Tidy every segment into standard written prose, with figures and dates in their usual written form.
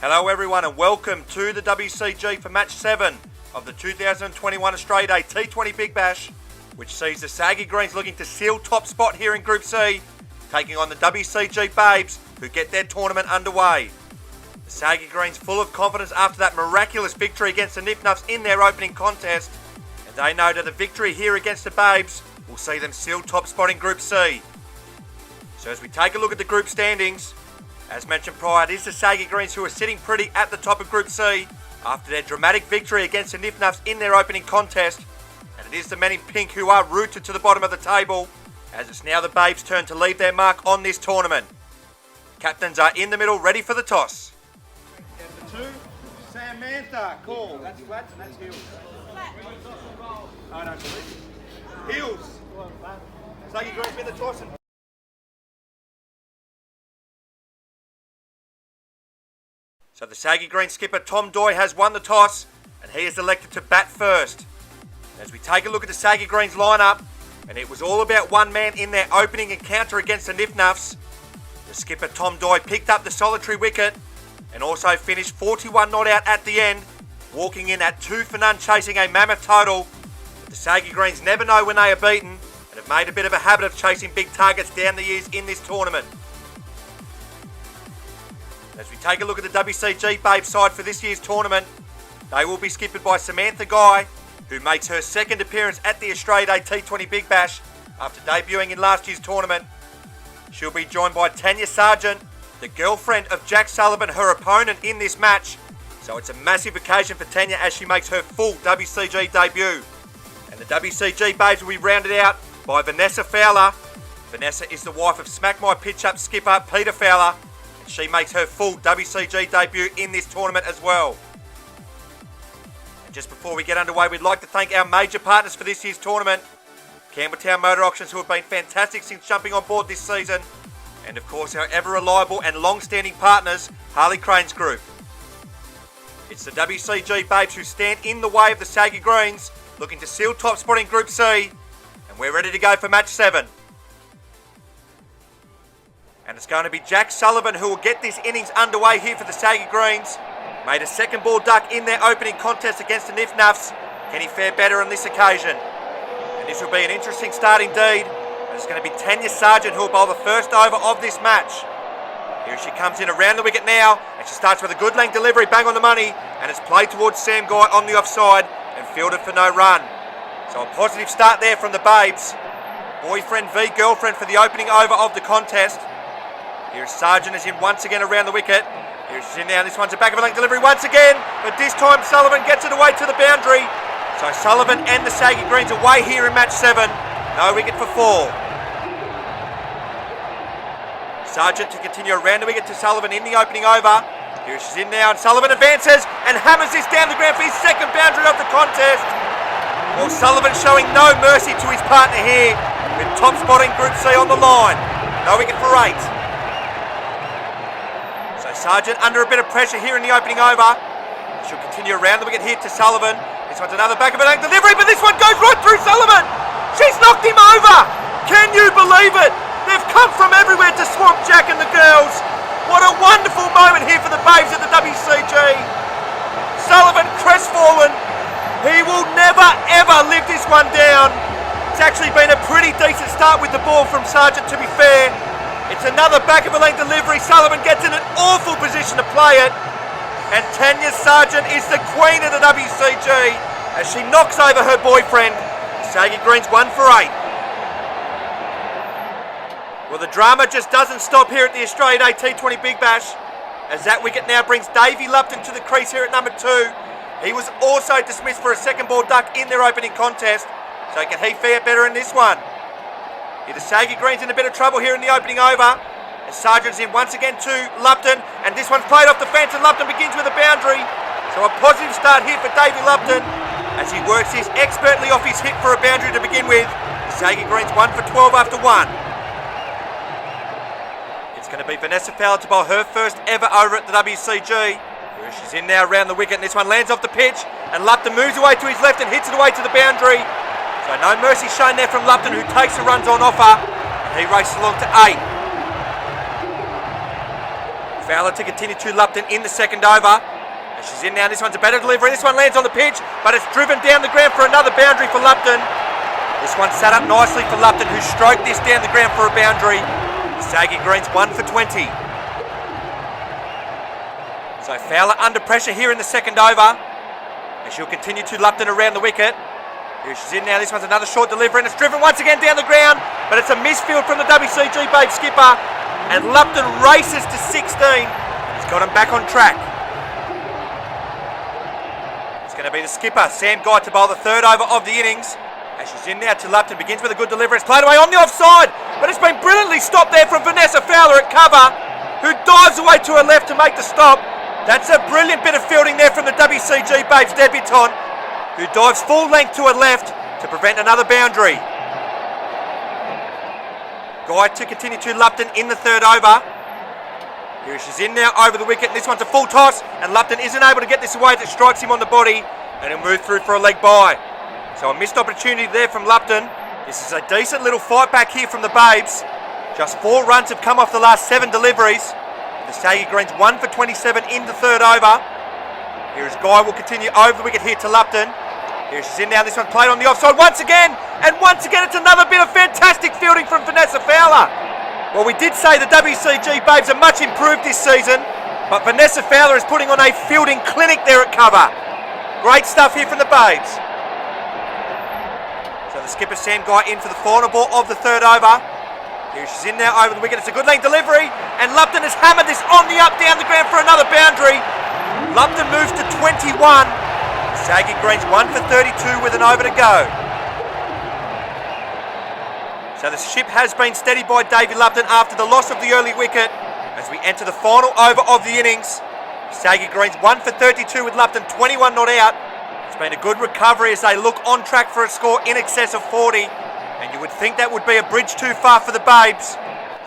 Hello everyone and welcome to the WCG for match 7 of the 2021 Australia Day T20 Big Bash, which sees the Saggy Greens looking to seal top spot here in Group C, taking on the WCG Babes who get their tournament underway. The Saggy Greens full of confidence after that miraculous victory against the NIFF NUFFS in their opening contest, and they know that the victory here against the Babes will see them seal top spot in Group C. So as we take a look at the group standings, as mentioned prior, it is the Saggy Greens who are sitting pretty at the top of Group C after their dramatic victory against the NIFF NUFFS in their opening contest. And it is the men in pink who are rooted to the bottom of the table, as it's now the Babes' turn to leave their mark on this tournament. Captains are in the middle, ready for the toss. Number 2, Samantha, call. That's flats and that's heels. I don't believe it. Heels. Saggy Greens with the toss. So the Saggy Green skipper Tom Doy has won the toss, and he is elected to bat first. As we take a look at the Saggy Greens lineup, and it was all about one man in their opening encounter against the NIFF NUFFS. The skipper Tom Doy picked up the solitary wicket and also finished 41 not out at the end, walking in at 2 for none, chasing a mammoth total. But the Saggy Greens never know when they are beaten and have made a bit of a habit of chasing big targets down the years in this tournament. As we take a look at the WCG Babes side for this year's tournament, they will be skipped by Samantha Guy, who makes her second appearance at the Australia Day T20 Big Bash after debuting in last year's tournament. She'll be joined by Tanya Sargent, the girlfriend of Jack Sullivan, her opponent in this match. So it's a massive occasion for Tanya as she makes her full WCG debut. And the WCG Babes will be rounded out by Vanessa Fowler. Vanessa is the wife of Smack My Pitch Up skipper Peter Fowler. She makes her full WCG debut in this tournament as well. And just before we get underway, we'd like to thank our major partners for this year's tournament, Campbelltown Motor Auctions, who have been fantastic since jumping on board this season, and of course our ever reliable and long-standing partners, Harley Cranes Group. It's the WCG Babes who stand in the way of the Saggy Greens, looking to seal top spot in Group C, and we're ready to go for match 7. And it's going to be Jack Sullivan who will get this innings underway here for the Saggy Greens. Made a second ball duck in their opening contest against the NIFF NUFFS. Can he fare better on this occasion? And this will be an interesting start indeed. And it's going to be Tanya Sargent who will bowl the first over of this match. Here she comes in around the wicket now, and she starts with a good length delivery, bang on the money, and it's played towards Sam Guy on the offside and fielded for no run. So a positive start there from the Babes. Boyfriend v girlfriend for the opening over of the contest. Here's Sargent is in once again around the wicket. Here she's in now, this one's a back of a length delivery once again, but this time Sullivan gets it away to the boundary. So Sullivan and the Saggy Greens away here in match 7. No wicket for 4. Sargent to continue around the wicket to Sullivan in the opening over. Here she's in now, and Sullivan advances and hammers this down the ground for his second boundary of the contest. Well, Sullivan showing no mercy to his partner here, with top spot in Group C on the line. No wicket for 8. Sargent under a bit of pressure here in the opening over. She'll continue around the wicket here to Sullivan. This one's another back of a length delivery, but this one goes right through Sullivan. She's knocked him over. Can you believe it? They've come from everywhere to swamp Jack and the girls. What a wonderful moment here for the Babes at the WCG. Sullivan crestfallen. He will never ever live this one down. It's actually been a pretty decent start with the ball from Sargent, to be fair. It's another back of a length delivery. Sullivan gets in an awful position to play it. And Tanya Sargent is the queen of the WCG as she knocks over her boyfriend. Saggy Greens 1 for 8. Well, the drama just doesn't stop here at the Australia Day T20 Big Bash, as that wicket now brings Davey Lupton to the crease here at number 2. He was also dismissed for a second ball duck in their opening contest. So can he fare better in this one? Here the Saggy Greens in a bit of trouble here in the opening over. And Sargent's in once again to Lupton. And this one's played off the fence and Lupton begins with a boundary. So a positive start here for Davey Lupton as he works this expertly off his hip for a boundary to begin with. Saggy Greens 1 for 12 after 1. It's going to be Vanessa Fowler to bowl her first ever over at the WCG. Here she's in now around the wicket, and this one lands off the pitch. And Lupton moves away to his left and hits it away to the boundary. So no mercy shown there from Lupton, who takes the runs on offer, and he races along to 8. Fowler to continue to Lupton in the second over. And she's in now. This one's a better delivery. This one lands on the pitch, but it's driven down the ground for another boundary for Lupton. This one sat up nicely for Lupton, who stroked this down the ground for a boundary. Saggy Greens 1 for 20. So Fowler under pressure here in the second over. And she'll continue to Lupton around the wicket. Here she's in now. This one's another short delivery, and it's driven once again down the ground, but it's a misfield from the WCG Babes skipper. And Lupton races to 16. He's got him back on track. It's going to be the skipper, Sam Guy, to bowl the third over of the innings. As she's in now to Lupton, begins with a good delivery. It's played away on the offside, but it's been brilliantly stopped there from Vanessa Fowler at cover, who dives away to her left to make the stop. That's a brilliant bit of fielding there from the WCG Babes debutant, who dives full length to her left to prevent another boundary. Guy to continue to Lupton in the third over. Here she's in now over the wicket. This one's a full toss, and Lupton isn't able to get this away as it strikes him on the body, and he'll move through for a leg bye. So a missed opportunity there from Lupton. This is a decent little fight back here from the Babes. Just 4 runs have come off the last 7 deliveries. The Saggy Greens 1 for 27 in the third over. Here is Guy, will continue over the wicket here to Lupton. Here she's in now. This one played on the offside once again. And once again, it's another bit of fantastic fielding from Vanessa Fowler. Well, we did say the WCG Babes are much improved this season, but Vanessa Fowler is putting on a fielding clinic there at cover. Great stuff here from the Babes. So the skipper, Sam Guy, in for the final ball of the third over. Here she's in now over the wicket. It's a good length delivery, and Lupton has hammered this on the up down the ground for another boundary. Lupton moves to 21. Saggy Greens 1 for 32 with an over to go. So the ship has been steadied by Davey Lupton after the loss of the early wicket as we enter the final over of the innings. Saggy Greens 1 for 32 with Lupton 21 not out. It's been a good recovery as they look on track for a score in excess of 40. And you would think that would be a bridge too far for the Babes.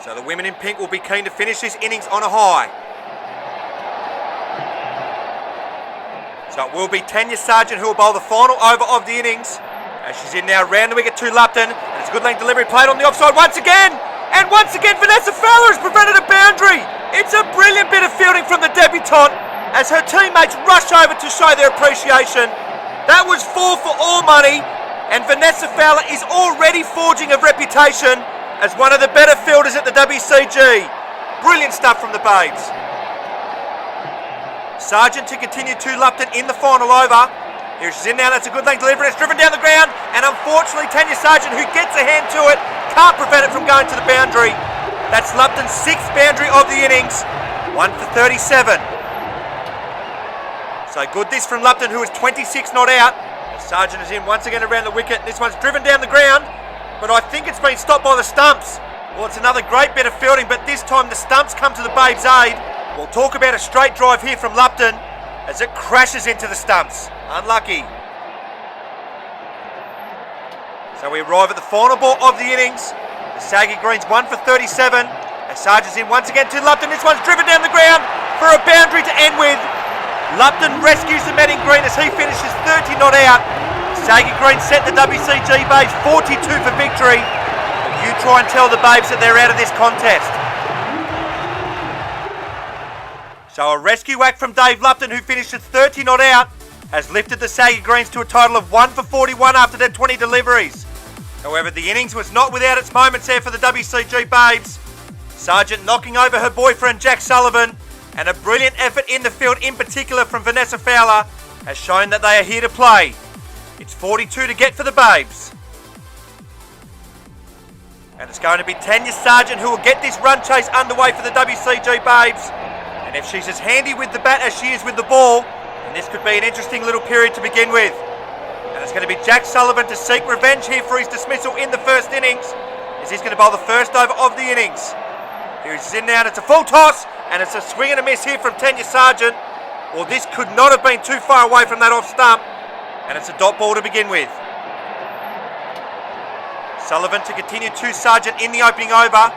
So the women in pink will be keen to finish this innings on a high. So it will be Tanya Sargent who will bowl the final over of the innings. As she's in now round the wicket to Lupton. And it's a good length delivery played on the offside once again. And once again Vanessa Fowler has prevented a boundary. It's a brilliant bit of fielding from the debutante as her teammates rush over to show their appreciation. That was 4 for all money. And Vanessa Fowler is already forging a reputation as one of the better fielders at the WCG. Brilliant stuff from the Babes. Sargent to continue to Lupton in the final over. Here she's in now, that's a good length delivery, it's driven down the ground, and unfortunately Tanya Sargent, who gets a hand to it, can't prevent it from going to the boundary. That's Lupton's 6th boundary of the innings, 1 for 37. So good this from Lupton, who is 26 not out. Sargent is in once again around the wicket. This one's driven down the ground, but I think it's been stopped by the stumps. Well, it's another great bit of fielding, but this time the stumps come to the Babes' aid. We'll talk about a straight drive here from Lupton as it crashes into the stumps. Unlucky. So we arrive at the final ball of the innings. The Saggy Greens 1 for 37. As Sargent's in once again to Lupton. This one's driven down the ground for a boundary to end with. Lupton rescues the men in green as he finishes 30 not out. Saggy Greens set the WCG Babes 42 for victory. But you try and tell the Babes that they're out of this contest. So a rescue whack from Dave Lupton, who finishes 30 not out, has lifted the Saggy Greens to a total of 1 for 41 after their 20 deliveries. However, the innings was not without its moments there for the WCG Babes. Sargent knocking over her boyfriend Jack Sullivan, and a brilliant effort in the field, in particular from Vanessa Fowler, has shown that they are here to play. It's 42 to get for the Babes. And it's going to be Tanya Sargent who will get this run chase underway for the WCG Babes. And if she's as handy with the bat as she is with the ball, then this could be an interesting little period to begin with. And it's going to be Jack Sullivan to seek revenge here for his dismissal in the first innings, as he's going to bowl the first over of the innings. Here he's in now, and it's a full toss, and it's a swing and a miss here from Tanya Sargent. Well, this could not have been too far away from that off stump, and it's a dot ball to begin with. Sullivan to continue to Sargent in the opening over.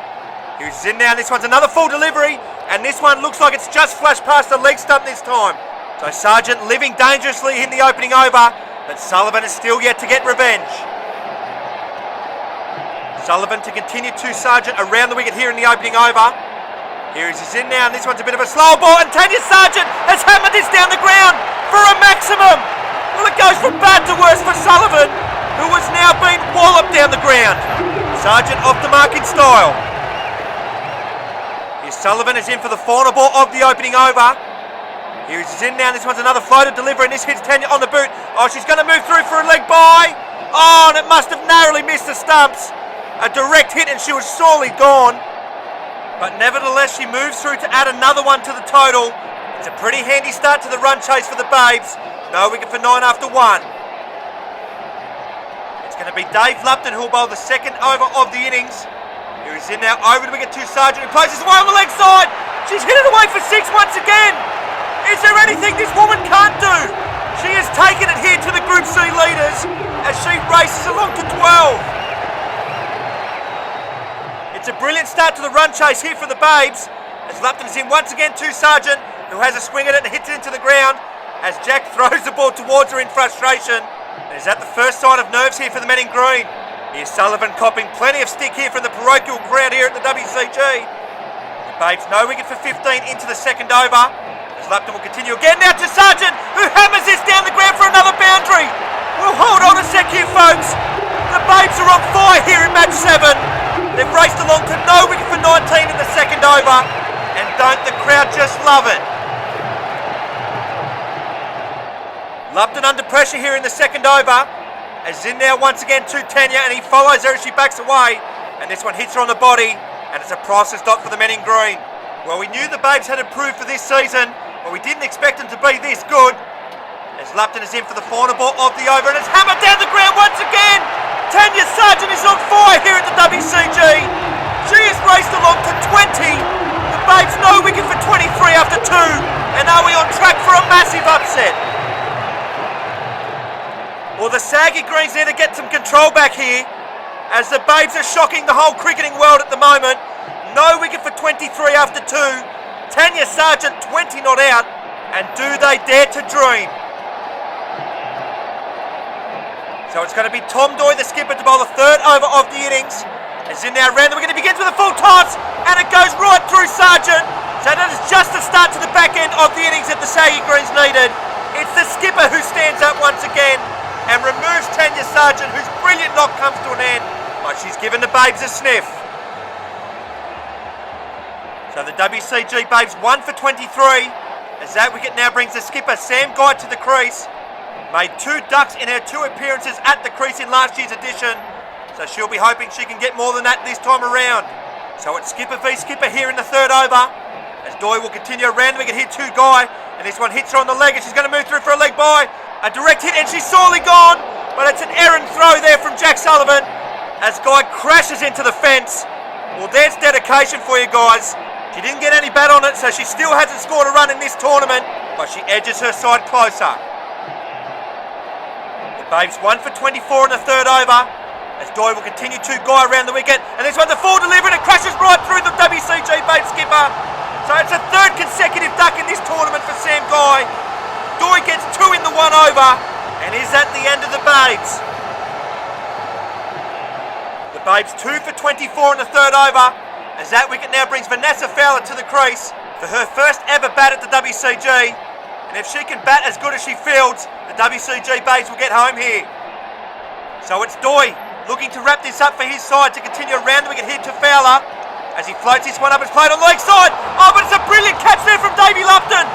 Here's in now, this one's another full delivery, and this one looks like it's just flashed past the leg stump this time. So Sargent living dangerously in the opening over, but Sullivan is still yet to get revenge. Sullivan to continue to Sargent around the wicket here in the opening over. Here he's in now, and this one's a bit of a slow ball, and Tanya Sargent has hammered this down the ground for a maximum. Well, it goes from bad to worse for Sullivan, who has now been walloped down the ground. Sargent off the mark in style. Here Sullivan is in for the final ball of the opening over. Here he's in now, this one's another floated delivery, and this hits Tanya on the boot. Oh, she's going to move through for a leg by. Oh, and it must have narrowly missed the stumps. A direct hit, and she was sorely gone. But nevertheless, she moves through to add another one to the total. It's a pretty handy start to the run chase for the Babes. No wicket for 9 after 1. It's going to be Dave Lupton who will bowl the second over of the innings. Here he's in now, over the wicket to Sargent, who places away on the leg side. She's hit it away for 6 once again. Is there anything this woman can't do? She has taken it here to the Group C leaders as she races along to 12. It's a brilliant start to the run chase here for the Babes, as Lupton is in once again to Sargent, who has a swing at it and hits it into the ground as Jack throws the ball towards her in frustration. And is that the first sign of nerves here for the men in green? Here's Sullivan copping plenty of stick here from the parochial crowd here at the WCG. The Babes no wicket for 15 into the second over. As Lupton will continue again now to Sargent, who hammers this down the ground for another boundary. Well, hold on a sec here, folks. The Babes are on fire here in match 7. They've raced along to no wicket for 19 in the second over. And don't the crowd just love it? Lupton under pressure here in the second over. As in now once again to Tanya, and he follows her as she backs away. And this one hits her on the body. And it's a priceless dot for the men in green. Well, we knew the Babes had improved for this season, but we didn't expect them to be this good. As Lupton is in for the final ball of the over, and it's hammered down the ground once again. Tanya Sargent is on fire here at the WCG. She has raced along to 20. The Babes no wicket for 23 after 2. And are we on track for a massive upset? Well, the Saggy Greens need to get some control back here, as the Babes are shocking the whole cricketing world at the moment. No wicket for 23 after 2. Tanya Sargent 20 not out. And do they dare to dream? So it's going to be Tom Doy, the skipper, to bowl the third over of the innings. As in now round the wicket, it begins with a full toss, and it goes right through Sargent. So that is just the start to the back end of the innings that the Saggy Greens needed. It's the skipper who stands up once again and removes Tanya Sargent, whose brilliant knock comes to an end. But she's given the Babes a sniff. So the WCG Babes 1 for 23, as that wicket now brings the skipper Sam Guy to the crease. Made 2 ducks in her 2 appearances at the crease in last year's edition, so she'll be hoping she can get more than that this time around. So it's skipper v skipper here in the third over, as Doy will continue around the wicket, hit to Guy, and this one hits her on the leg, and she's going to move through for a leg by. A direct hit, and she's sorely gone, but it's an errant throw there from Jack Sullivan, as Guy crashes into the fence. Well, there's dedication for you guys. She didn't get any bat on it, so she still hasn't scored a run in this tournament, but she edges her side closer. The Babes 1 for 24 in the third over, as Doy will continue to Guy around the wicket, and this one's a full delivery, and it crashes right through the WCG Babes skipper. So it's a third consecutive duck in this tournament for Sam Guy. Doy gets 2 in the 1 over, and is that the end of the Babes? The Babes 2 for 24 in the third over, as that wicket now brings Vanessa Fowler to the crease for her first ever bat at the WCG. And if she can bat as good as she fields, the WCG Babes will get home here. So it's Doy looking to wrap this up for his side to continue around the wicket here to Fowler. As he floats this one up, it's played on the leg side. Oh, but it's a brilliant catch there from Davey Lupton,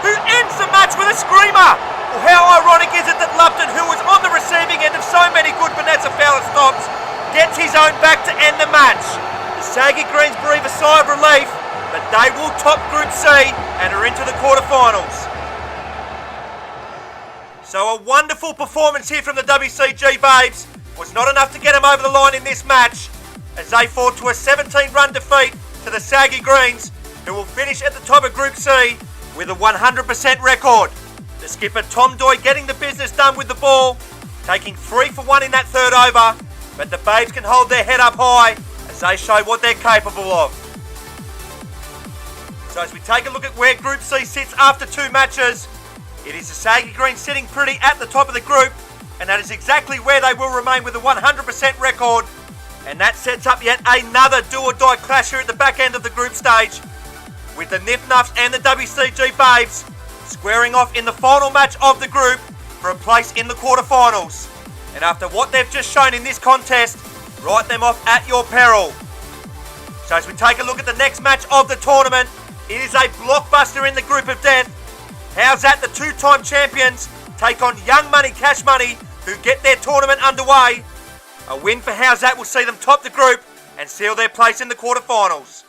who ends the match with a screamer. Well, how ironic is it that Lupton, who was on the receiving end of so many good Vanessa Fowler stops, gets his own back to end the match. Saggy Greens breathe a sigh of relief, but they will top Group C and are into the quarterfinals. So a wonderful performance here from the WCG Babes was not enough to get them over the line in this match, as they fall to a 17-run defeat to the Saggy Greens, who will finish at the top of Group C with a 100% record. The skipper Tom Doy getting the business done with the ball, taking 3 for 1 in that third over, but the Babes can hold their head up high as they show what they're capable of. So as we take a look at where Group C sits after 2 matches, it is the Saggy Greens sitting pretty at the top of the group, and that is exactly where they will remain with a 100% record, and that sets up yet another do-or-die clash here at the back end of the group stage. with the NIFF NUFFS and the WCG Babes squaring off in the final match of the group for a place in the quarterfinals. And after what they've just shown in this contest, write them off at your peril. So as we take a look at the next match of the tournament, it is a blockbuster in the group of death. How's that? The two-time champions take on Young Money Cash Money, who get their tournament underway. A win for How's That will see them top the group and seal their place in the quarterfinals.